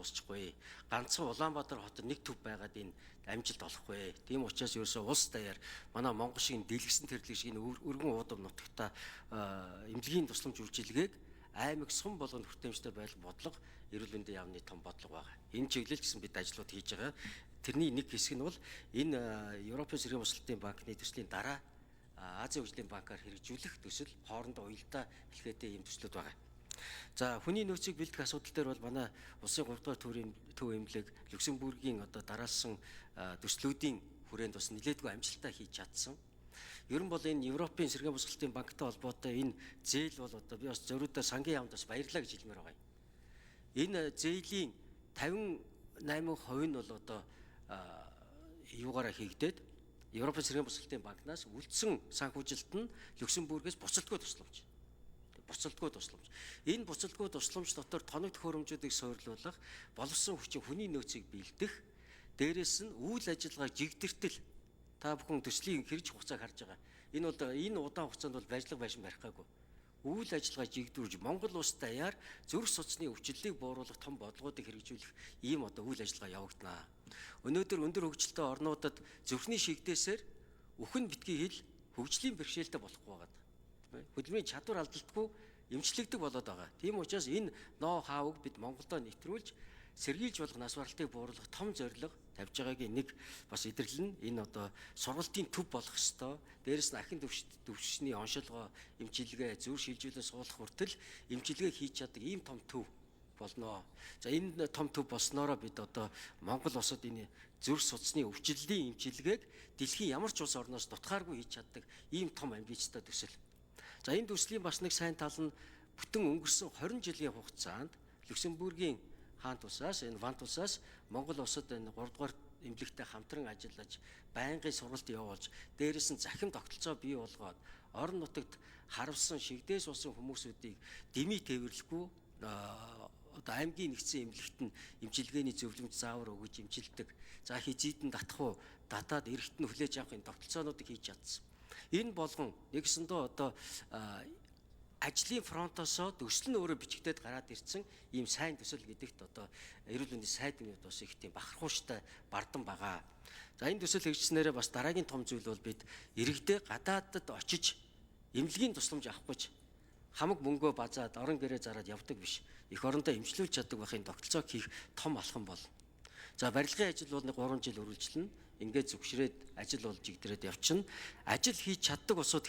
дуусчихгүй. Ганцхан Улаанбаатар хотод нэг төв байгаад энэ амжилт олохгүй. Тийм учраас ерөөсөө улс даяар манай Монгол шиг дэлгэсэн тэрлэг шиг өргөн уудам нутагта эмнэлгийн тусламж үйлчилгээг аймаг сум болгонд хүртээмжтэй байх бодлого эрүүл мэндийн яамны том бодлого байна. Энэ чиглэл гэсэн бид ажлууд хийж байгаа. Тэрний нэг хэсэг нь бол энэ Европын цэргийн бослолтын банкны төслийн дараа Азийн хөгжлийн банкаар хэрэгжүүлэх төсөл хоорондоо уялдаа хэлхээтэй ийм төслүүд байгаа. За хүний нөөцийг бэлдэх асуудал дээр бол манай улсын 3 дугаар төв эмнэлэг Люксембургийн дараалсан төслүүдийн хүрээнд бас нэлээдгүй амжилттай хийж чадсан. Ер нь бол энэ Европын цэргийн бослолтын банктай холбоотой энэ зээл бол би бас зөрүүдээр сангийн яамд бас баярлалаа гэж хэлмээр байгаа юм. Энэ зээлийн 58% нь бол юугаараа хийгдээд Европын цэргийн бослолтын банкнаас үлдсэн санхүүжилт нь Люксембургээс буцалтгүй тусламж. Энэ буцалтгүй тусламж дотор тоног төхөөрөмжүүдийг суйрлуулах, боловсон хүчин хүний нөөцийг бэлдэх, дээрээс нь үйл ажиллагаа жигдэртэл та бүхэн төслийн хэрэгж хугацааг харж байгаа. Энэ удаан хугацаанд бол барьцлага байшин барихгүй. Үйл ажиллагаа жигдүүрж Монгол улс даяар зүрх судасны өвчлөлийг бууруулах том бодлогуудыг хэрэгжүүлэх ийм үйл ажиллагаа явагдана. Өнөөдөр өндөр хөгжилтэй орнуудад зүрхний шигдээсээр үхэн битгий хэл хөгжлийн бэрхшээлтэй болохгүй байгаа. Хөдөлмөрийн чадвар алдалтгүй эмчлэгдэг болоод байгаа. Тийм учраас энэ ноу хавыг бид Монголдо нэвтрүүлж сэргийлж болох нас баралтыг бууруулах том зорилго тавьж байгаагийн нэг бас илэрлэл нь энэ сургалтын төв болох ёстой. Дээрээс нь ахин төвшний оншилгоо, эмчилгээ, зөв шилжүүлэн суулгах хүртэл эмчилгээ хийж чаддаг ийм том төв болно. За энэ том төв болсноороо бид Монгол улсад энэ зүрх судасны өвчлөлийн эмчилгээг дэлхийн ямар ч улс орноос дутхааргүй хийж чаддаг ийм том амбицтай төсөл. За энэ төслийн бас нэг сайн тал нь бүтэн өнгөрсөн 20 жилийн хугацаанд Люксембургийн хаант улсаас энэ Вант улсаас Монгол улсад энэ 3 дугаар эмнэлэгтэй хамтран ажиллаж, байнгын сургалт явуулж, дээрээс нь захим тогтолцоо бий болгоод орон нутагт харавсан шигдээс улсын хүмүүсүүдийг дэмий тээвэрлэхгүй аймгийн нэгдсэн эмнэлэгт нь эмчилгээний зөвлөмж заавар өгөж эмчилдэг. За хизээдэн татах уу, татаад эрэгт нь хүлээж авахын тогтолцоонуудыг хийж чадсан. Энэ болгон нэгсэндөө ажлын фронтоосоо төсөл нь өөрөө бичигдээд гараад ирсэн ийм сайн төсөл гэдэгт эрүүл мэндийн сайдын хувьд бас их тийм бахархууштай бардам байгаа. За энэ төсөл хэрэгжснээрээ бас дараагийн том зүйл бол бид иргэдээ гадаадд очиж эмнэлгийн тусламж авах гэж хамаг мөнгөө базаад орон гэрээ зараад явдаг биш. Эх орондоо эмчлүүлж чаддаг байхын тогтолцоог хийх том алхам бол. За барилгын ажил бол 3 жил үргэлжлэнэ. Ингээд зүгшрээд ажил болж игдрээд явчихна. Ажил хийж чаддаг улсууд